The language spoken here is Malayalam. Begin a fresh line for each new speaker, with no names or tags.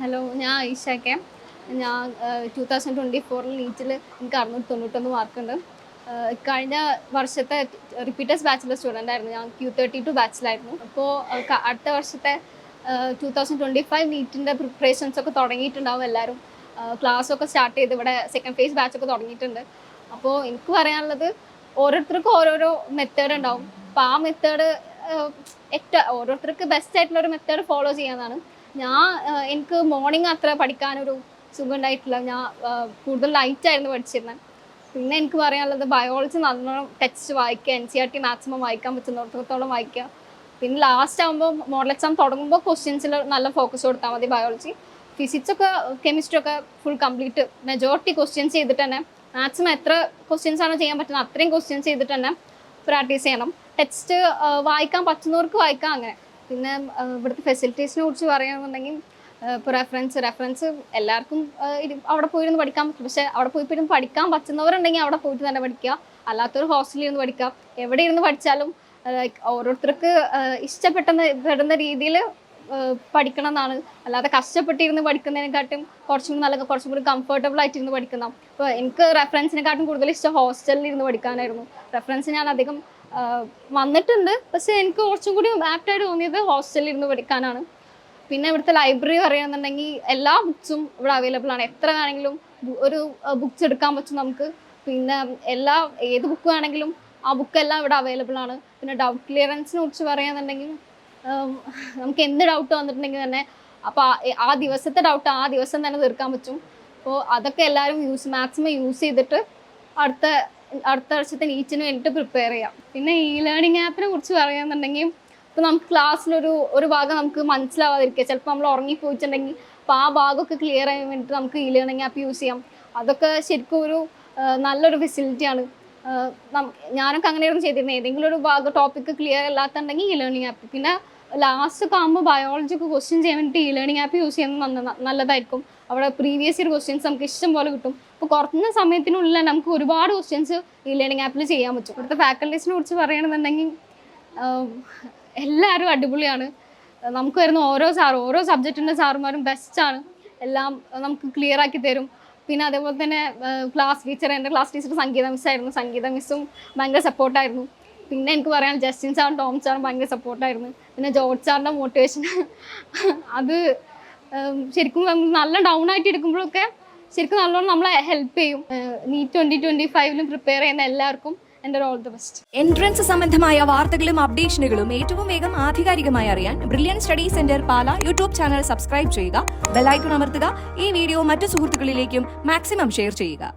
ഹലോ, ഞാൻ ഐഷക്കെ. ഞാൻ 2024 നീറ്റിൽ എനിക്ക് 691 മാർക്കുണ്ട്. കഴിഞ്ഞ വർഷത്തെ റിപ്പീറ്റേഴ്സ് ബാച്ചിലെ സ്റ്റുഡൻ്റ് ആയിരുന്നു. ഞാൻ Q32 ബാച്ചിലായിരുന്നു. അപ്പോൾ അടുത്ത വർഷത്തെ 2025 നീറ്റിൻ്റെ പ്രിപ്പറേഷൻസ് ഒക്കെ തുടങ്ങിയിട്ടുണ്ടാവും. എല്ലാവരും ക്ലാസ്സൊക്കെ സ്റ്റാർട്ട് ചെയ്ത് ഇവിടെ സെക്കൻഡ് ഫേസ് ബാച്ചൊക്കെ തുടങ്ങിയിട്ടുണ്ട്. അപ്പോൾ എനിക്ക് പറയാനുള്ളത്, ഓരോരുത്തർക്കും ഓരോരോ മെത്തേഡ് ഉണ്ടാവും. അപ്പോൾ ആ മെത്തേഡ് ഓരോരുത്തർക്ക് ബെസ്റ്റ് ആയിട്ടുള്ളൊരു മെത്തേഡ് ഫോളോ ചെയ്യാനാണ്. എനിക്ക് മോർണിംഗ് അത്ര പഠിക്കാനൊരു സുഖം ഉണ്ടായിട്ടില്ല. ഞാൻ കൂടുതൽ ലൈറ്റായിരുന്നു പഠിച്ചിരുന്നത്. പിന്നെ എനിക്ക് പറയാനുള്ളത്, ബയോളജി നല്ലോണം ടെക്സ്റ്റ് വായിക്കുക, NCERT മാക്സിമം വായിക്കാൻ പറ്റുന്നിടത്തോളം വായിക്കുക. പിന്നെ ലാസ്റ്റ് ആകുമ്പോൾ മോഡൽ എക്സാം തുടങ്ങുമ്പോൾ ക്വസ്റ്റ്യൻസിൽ നല്ല ഫോക്കസ് കൊടുത്താൽ മതി. ബയോളജി, ഫിസിക്സൊക്കെ കെമിസ്ട്രി ഒക്കെ ഫുൾ കംപ്ലീറ്റ് മെജോറിറ്റി ക്വസ്റ്റ്യൻസ് ചെയ്തിട്ട് തന്നെ മാക്സിമം എത്ര ക്വസ്റ്റ്യൻസ് ആണ് ചെയ്യാൻ പറ്റുന്നത് അത്രയും ക്വസ്റ്റ്യൻസ് ചെയ്തിട്ട് തന്നെ പ്രാക്ടീസ് ചെയ്യണം. ടെക്സ്റ്റ് വായിക്കാൻ പറ്റുന്നവർക്ക് വായിക്കാം. അങ്ങനെ പിന്നെ ഇവിടുത്തെ ഫെസിലിറ്റീസിനെ കുറിച്ച് പറയുകയാണെന്നുണ്ടെങ്കിൽ, ഇപ്പോൾ റെഫറൻസ് എല്ലാവർക്കും അവിടെ പോയിരുന്ന് പഠിക്കാൻ പറ്റും. പക്ഷേ അവിടെ പോയിരുന്ന് പഠിക്കാൻ പറ്റുന്നവരുണ്ടെങ്കിൽ അവിടെ പോയിട്ട് തന്നെ പഠിക്കുക. അല്ലാത്തവർ ഹോസ്റ്റലിൽ ഇരുന്ന് പഠിക്കുക. എവിടെ ഇരുന്ന് പഠിച്ചാലും ഓരോരുത്തർക്ക് ഇഷ്ടപ്പെടുന്ന രീതിയിൽ പഠിക്കണം എന്നാണ്. അല്ലാതെ കഷ്ടപ്പെട്ടിരുന്ന് പഠിക്കുന്നതിനെക്കാട്ടും കുറച്ചും കൂടി കംഫർട്ടബിൾ ആയിട്ട് ഇരുന്ന് പഠിക്കുന്ന. ഇപ്പോൾ എനിക്ക് റെഫറൻസിനെക്കാട്ടും കൂടുതൽ ഇഷ്ടം ഹോസ്റ്റലിൽ ഇരുന്ന് പഠിക്കാനായിരുന്നു. റെഫറൻസ് ഞാൻ അധികം വന്നിട്ടുണ്ട്, പക്ഷെ എനിക്ക് കുറച്ചും കൂടി ആപ്റ്റായിട്ട് തോന്നിയത് ഹോസ്റ്റലിൽ ഇരുന്ന് പഠിക്കാനാണ്. പിന്നെ ഇവിടുത്തെ ലൈബ്രറി പറയുകയാണെന്നുണ്ടെങ്കിൽ എല്ലാ ബുക്സും ഇവിടെ അവൈലബിൾ ആണ്. എത്ര വേണമെങ്കിലും ഒരു ബുക്സ് എടുക്കാൻ പറ്റും നമുക്ക്. പിന്നെ ഏത് ബുക്ക് വേണമെങ്കിലും ആ ബുക്കെല്ലാം ഇവിടെ അവൈലബിൾ ആണ്. പിന്നെ ഡൗട്ട് ക്ലിയറൻസിനെ കുറിച്ച് പറയുകയാണെന്നുണ്ടെങ്കിൽ, നമുക്ക് എന്ത് ഡൗട്ട് വന്നിട്ടുണ്ടെങ്കിൽ തന്നെ അപ്പോൾ ആ ദിവസത്തെ ഡൗട്ട് ആ ദിവസം തന്നെ തീർക്കാൻ പറ്റും. അപ്പോൾ അതൊക്കെ എല്ലാവരും മാക്സിമം യൂസ് ചെയ്തിട്ട് അടുത്ത വർഷത്തെ നീറ്റിന് വേണ്ടിയിട്ട് പ്രിപ്പയർ ചെയ്യാം. പിന്നെ ലേണിംഗ് ആപ്പിനെ കുറിച്ച് പറയുകയാണെന്നുണ്ടെങ്കിൽ, ഇപ്പോൾ നമുക്ക് ക്ലാസ്സിലൊരു ഭാഗം നമുക്ക് മനസ്സിലാവാതിരിക്കുക, ചിലപ്പോൾ നമ്മൾ ഉറങ്ങിപ്പോയിട്ടുണ്ടെങ്കിൽ അപ്പോൾ ആ ഭാഗമൊക്കെ ക്ലിയർ ചെയ്യാൻ വേണ്ടിയിട്ട് നമുക്ക് ലേണിംഗ് ആപ്പ് യൂസ് ചെയ്യാം. അതൊക്കെ ശരിക്കും നല്ലൊരു ഫെസിലിറ്റിയാണ്. ഞാനൊക്കെ അങ്ങനെയായിരുന്നു ചെയ്തിരുന്നത്. ഏതെങ്കിലും ഒരു ഭാഗം ടോപ്പിക്ക് ക്ലിയർ അല്ലാത്തുണ്ടെങ്കിൽ ലേണിംഗ് ആപ്പ്. പിന്നെ ലാസ്റ്റ് ഒക്കെ ആകുമ്പോൾ ബയോളജിക്ക് ക്വസ്റ്റ്യൻ ചെയ്യാൻ വേണ്ടിയിട്ട് ലേണിംഗ് ആപ്പ് യൂസ് ചെയ്യുന്നത് നല്ലതായിരിക്കും. അവിടെ പ്രീവിയസ് ഇയർ ക്വസ്റ്റ്യൻസ് നമുക്ക് ഇഷ്ടം പോലെ കിട്ടും. അപ്പോൾ കുറഞ്ഞ സമയത്തിനുള്ളിൽ നമുക്ക് ഒരുപാട് ക്വസ്റ്റ്യൻസ് ലേണിംഗ് ആപ്പിൽ ചെയ്യാൻ പറ്റും. ഇവിടുത്തെ ഫാക്കൽറ്റീസിനെ കുറിച്ച് പറയുകയാണെന്നുണ്ടെങ്കിൽ, എല്ലാവരും അടിപൊളിയാണ്. നമുക്ക് വരുന്ന ഓരോ സബ്ജക്റ്റിൻ്റെ സാറുമാരും ബെസ്റ്റാണ്. എല്ലാം നമുക്ക് ക്ലിയർ ആക്കി തരും. പിന്നെ അതേപോലെ തന്നെ എൻ്റെ ക്ലാസ് ടീച്ചർ സംഗീത മിസ്സായിരുന്നു. സംഗീത മിസ്സും ഭയങ്കര സപ്പോർട്ടായിരുന്നു. പിന്നെ എനിക്ക് പറയാൻ ജസ്റ്റിൻ സാറും ടോം സാറും ഭയങ്കര സപ്പോർട്ടായിരുന്നു. പിന്നെ ജോർജ് സാറിൻ്റെ മോട്ടിവേഷൻ അത് ശരിക്കും നല്ല ഡൗൺ ആയിട്ട് ഇരിക്കുമ്പോഴൊക്കെ ശരിക്കും നല്ലോണം നമ്മളെ ഹെൽപ്പ് ചെയ്യും. നീറ്റ് 2025 പ്രിപ്പയർ ചെയ്യുന്ന എല്ലാവർക്കും എൻ്റെ ഓൾ ദി ബെസ്റ്റ്.
എൻട്രൻസ് സംബന്ധമായ വാർത്തകളും അപ്ഡേഷനുകളും ഏറ്റവും വേഗം ആധികാരികമായി അറിയാൻ ബ്രില്യൻ സ്റ്റഡി സെന്റർ പാല യൂട്യൂബ് ചാനൽ സബ്സ്ക്രൈബ് ചെയ്യുക, ബെൽ ഐക്കൺ അമർത്തുക. ഈ വീഡിയോ മറ്റു സുഹൃത്തുക്കളിലേക്കും മാക്സിമം ഷെയർ ചെയ്യുക.